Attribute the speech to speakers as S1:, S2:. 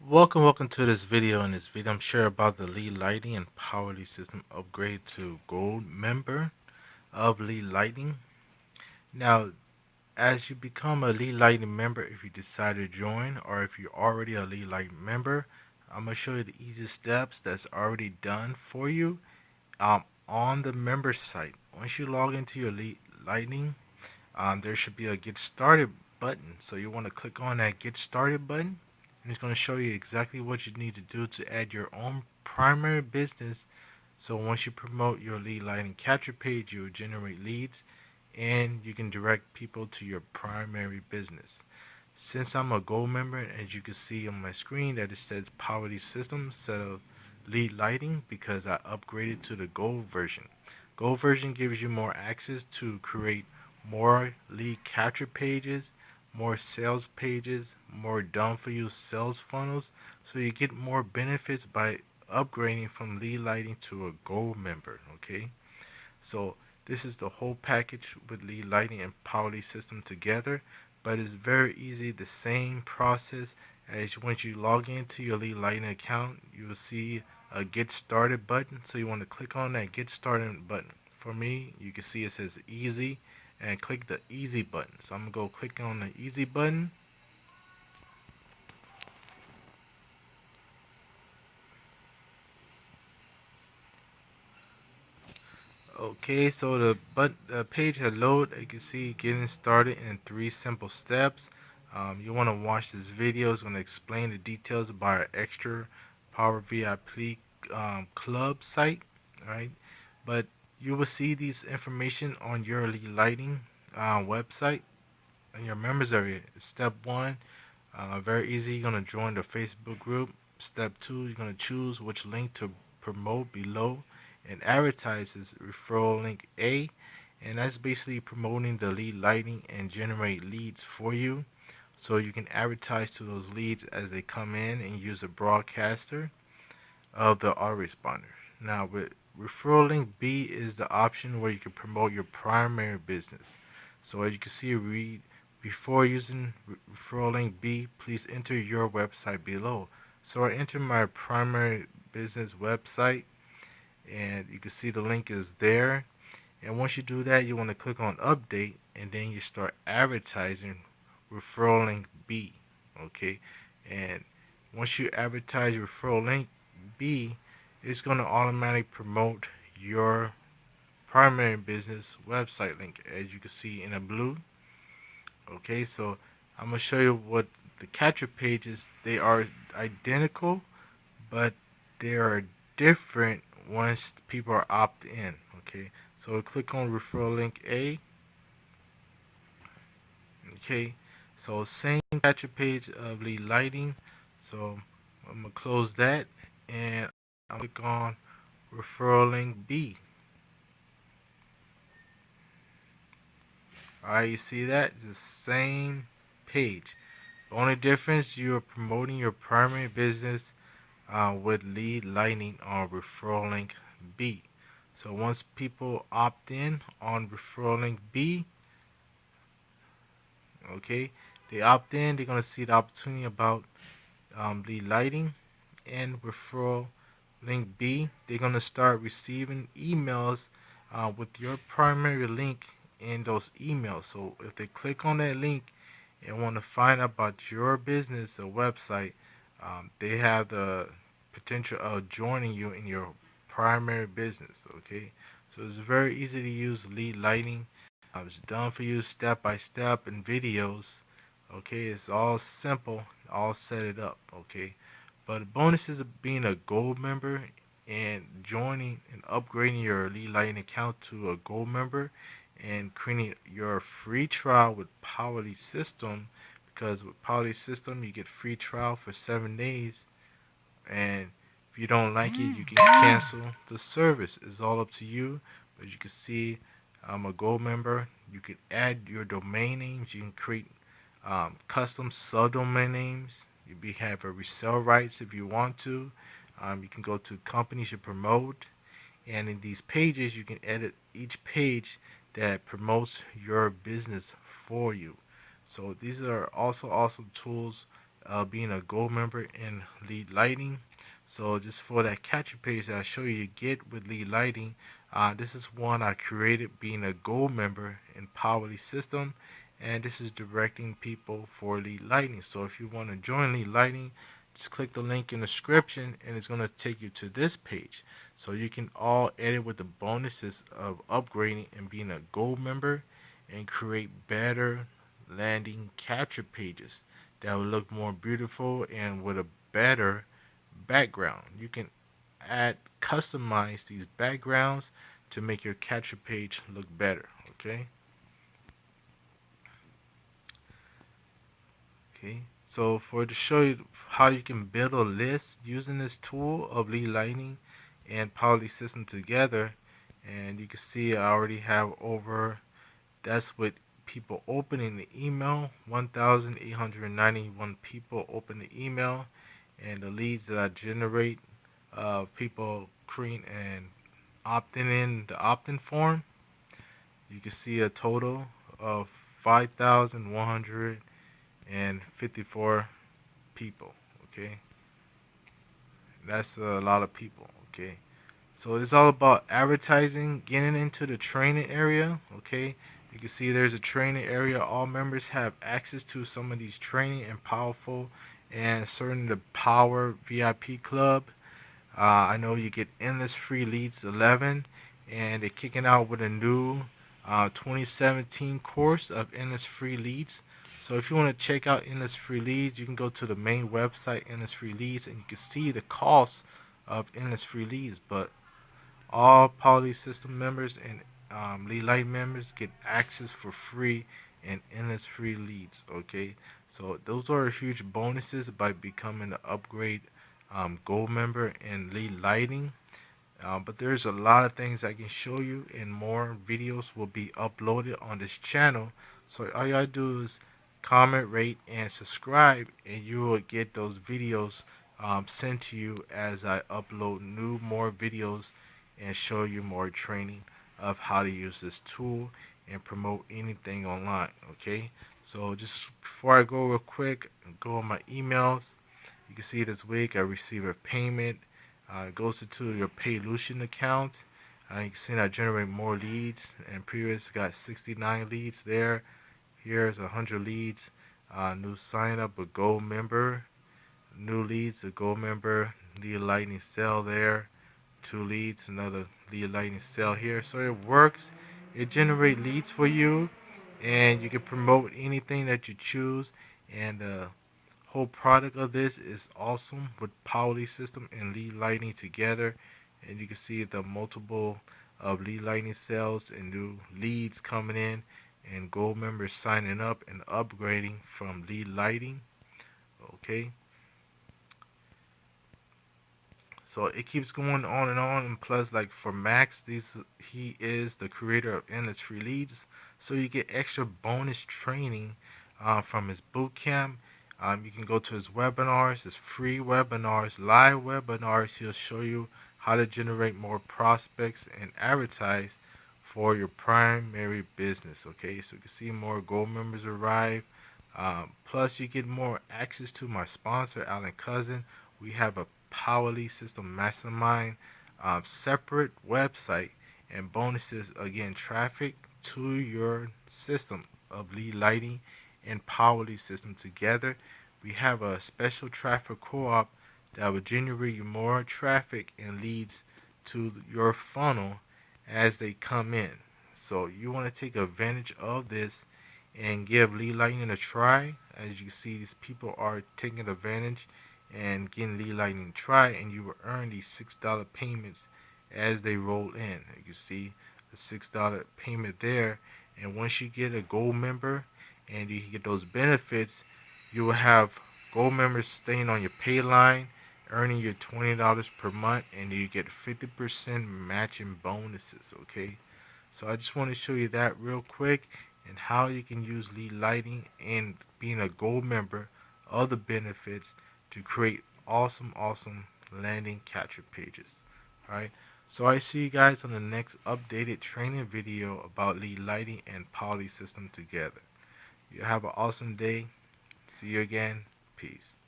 S1: Welcome to this video. In this video, I'm sharing about the lead lighting and power lead system upgrade to gold member of lead lighting. Now, as you become a lead lighting member, if you decide to join or if you're already a lead lighting member, I'm gonna show you the easiest steps that's already done for you on the member site. Once you log into your lead lighting, there should be a get started button. So you want to click on that get started button, and it's going to show you exactly what you need to do to add your own primary business. So once you promote your lead lighting capture page, you will generate leads and you can direct people to your primary business. Since I'm a gold member, as you can see on my screen that it says power lead system instead of lead lighting, because I upgraded to the gold version. Gold version gives you more access to create more lead capture pages, more sales pages, more done for you sales funnels, so you get more benefits by upgrading from lead lighting to a gold member. Okay, so this is the whole package with lead lighting and power lead system together, but it's very easy. The same process as once you log into your lead lighting account, you will see a get started button. So you want to click on that get started button. For me, you can see it says easy, and click the easy button. So I'm gonna go click on the easy button. Okay, so the page had loaded. You can see getting started in 3 simple steps. You want to watch this video. It's going to explain the details about our extra Power VIP club site, right? But you will see these information on your lead lighting website in your members area. Step 1, very easy. You're going to join the Facebook group. Step 2, you're going to choose which link to promote below and advertise as referral link A, and that's basically promoting the lead lighting and generate leads for you, so you can advertise to those leads as they come in and use a broadcaster of the autoresponder. Now with referral link B is the option where you can promote your primary business. So as you can see, read before using referral link B, please enter your website below. So I enter my primary business website, and you can see the link is there. And once you do that, you want to click on update, and then you start advertising referral link B. Okay, and once you advertise referral link B, it's going to automatically promote your primary business website link, as you can see in a blue. Okay, so I'm going to show you what the capture pages, they are identical, but they are different once people are opt in. Okay, so click on referral link A. Okay, so same capture page of lead lighting. So I'm gonna close that, and I'll click on referral link B. Alright, you see that? It's the same page. The only difference, you are promoting your primary business with lead lighting on referral link B. So once people opt in on referral link B, okay, they opt in, they're gonna see the opportunity about lead lighting and referral link B. They're gonna start receiving emails with your primary link in those emails. So if they click on that link and want to find out about your business or website, they have the potential of joining you in your primary business. Okay, so it's very easy to use lead lighting. It's done for you step by step in videos. Okay, it's all simple, all set it up. Okay, but bonuses of being a gold member and joining and upgrading your lead lighting account to a gold member and creating your free trial with Power Lead System, because with Power Lead System you get free trial for 7 days, and if you don't like it, you can cancel the service. It's all up to you. But you can see I'm a gold member. You can add your domain names. You can create custom subdomain names. You have a resell rights if you want to. You can go to companies you promote, and in these pages you can edit each page that promotes your business for you. So these are also awesome tools being a gold member in Lead Lightning. So just for that capture page that I show you get with Lead Lightning, this is one I created being a gold member in Powerly System, and this is directing people for Lead Lightning. So if you want to join Lead Lightning, just click the link in the description and it's going to take you to this page. So you can all edit with the bonuses of upgrading and being a gold member and create better landing capture pages that will look more beautiful and with a better background. You can customize these backgrounds to make your capture page look better. Okay, so to show you how you can build a list using this tool of Lead Lightning and Poly System together, and you can see I already have over, that's with people opening the email, 1,891 people open the email, and the leads that I generate, people creating and opting in the opt-in form. You can see a total of 5,154 people. Okay, that's a lot of people. Okay, so it's all about advertising, getting into the training area. Okay, you can see there's a training area. All members have access to some of these training and powerful and certain the Power VIP Club. I know you get endless free leads 11, and they're kicking out with a new 2017 course of endless free leads. So if you want to check out endless free leads, you can go to the main website endless free leads, and you can see the cost of endless free leads. But all Poly System members and Lead Light members get access for free and endless free leads. Okay, so those are huge bonuses by becoming an upgrade gold member in Lead Lighting. But there's a lot of things I can show you, and more videos will be uploaded on this channel. So all you gotta do is comment, rate, and subscribe, and you will get those videos sent to you as I upload more videos and show you more training of how to use this tool and promote anything online. Okay, so just before I go real quick, go on my emails. You can see this week I received a payment. It goes into your Paylution account. You can see I generate more leads, and previous got 69 leads there. Here's 100 leads. New sign up, a gold member. New leads, a gold member. Lead lightning sale there. 2 leads, another lead lightning sale here. So it works. It generates leads for you, and you can promote anything that you choose. And whole product of this is awesome with Poly System and Lead Lightning together, and you can see the multiple of Lead Lightning sales and new leads coming in, and gold members signing up and upgrading from Lead Lighting. Okay, so it keeps going on, and plus, like for Max, he is the creator of Endless Free Leads, so you get extra bonus training from his boot camp. You can go to his webinars, his free webinars, live webinars. He'll show you how to generate more prospects and advertise for your primary business. Okay, so you can see more gold members arrive. Plus, you get more access to my sponsor, Alan Cousin. We have a Powerly System Mastermind separate website and bonuses, again, traffic to your system of Lead Lighting and Powerly System together. We have a special traffic co-op that will generate you more traffic and leads to your funnel as they come in. So you want to take advantage of this and give Lead Lightning a try. As you can see, these people are taking advantage and getting Lead Lightning a try, and you will earn these $6 payments as they roll in. You can see the $6 payment there, and once you get a gold member and you get those benefits, you will have gold members staying on your pay line, earning your $20 per month, and you get 50% matching bonuses. Okay, so I just want to show you that real quick, and how you can use Lead Lighting and being a gold member, other benefits to create awesome landing capture pages. Alright, so I see you guys on the next updated training video about Lead Lighting and Poly System together. You have an awesome day. See you again. Peace.